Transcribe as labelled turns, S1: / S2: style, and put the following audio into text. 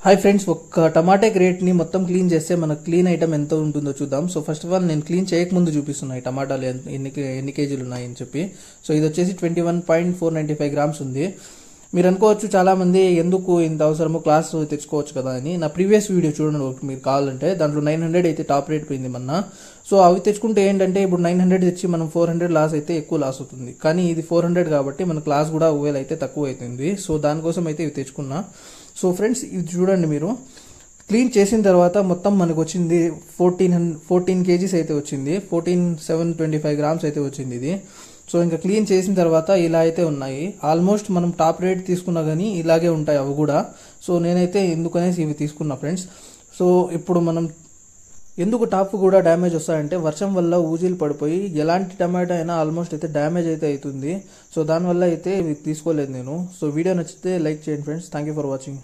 S1: Hi friends, ఒక టమాటా క్రేట్ని మొత్తం clean చేస్తే మనకు క్లీన్ ఐటమ్ ఎంత ఉంటుందో చూద్దాం. సో ఫస్ట్ ఆఫ్ ఆల్ నేను క్లీన్ చేయకముందు చూపిస్తున్నాయి టమాటాలు ఎన్ని కేజీలు ఉన్నాయని చెప్పి. సో ఇది వచ్చేసి 21.495 గ్రామ్స్ ఉంది. మీరు అనుకోవచ్చు చాలామంది ఎందుకు ఇంత అవసరమో క్లాస్ తెచ్చుకోవచ్చు కదా అని. నా ప్రీవియస్ వీడియో చూడండి మీరు కావాలంటే, దాంట్లో 900 అయితే టాప్ రేట్ పోయింది మొన్న. సో అవి తెచ్చుకుంటే ఏంటంటే ఇప్పుడు 900 తెచ్చి మనం 400 లాస్ అయితే ఎక్కువ లాస్ అవుతుంది. కానీ ఇది 400 కాబట్టి మన క్లాస్ కూడా ఒకవేళ అయితే తక్కువ అవుతుంది. సో దానికోసం అయితే ఇవి తెచ్చుకున్నా. సో ఫ్రెండ్స్ ఇది చూడండి, మీరు క్లీన్ చేసిన తర్వాత మొత్తం మనకు వచ్చింది 14 కేజీస్ అయితే వచ్చింది. 14,725 గ్రామ్స్ అయితే వచ్చింది ఇది. సో ఇంకా క్లీన్ చేసిన తర్వాత ఇలా అయితే ఉన్నాయి. ఆల్మోస్ట్ మనం టాప్ రేట్ తీసుకున్నా కానీ ఇలాగే ఉంటాయి అవి కూడా. సో నేనైతే ఎందుకనేసి ఇవి తీసుకున్నా ఫ్రెండ్స్. సో ఇప్పుడు మనం ఎందుకు టాప్ కూడా డ్యామేజ్ వస్తాయంటే వర్షం వల్ల ఊజీలు పడిపోయి ఎలాంటి టమాటా అయినా ఆల్మోస్ట్ అయితే డ్యామేజ్ అయితే అవుతుంది. సో దానివల్ల అయితే ఇవి తీసుకోలేదు నేను. సో వీడియో నచ్చితే లైక్ చేయండి friends. Thank you for watching.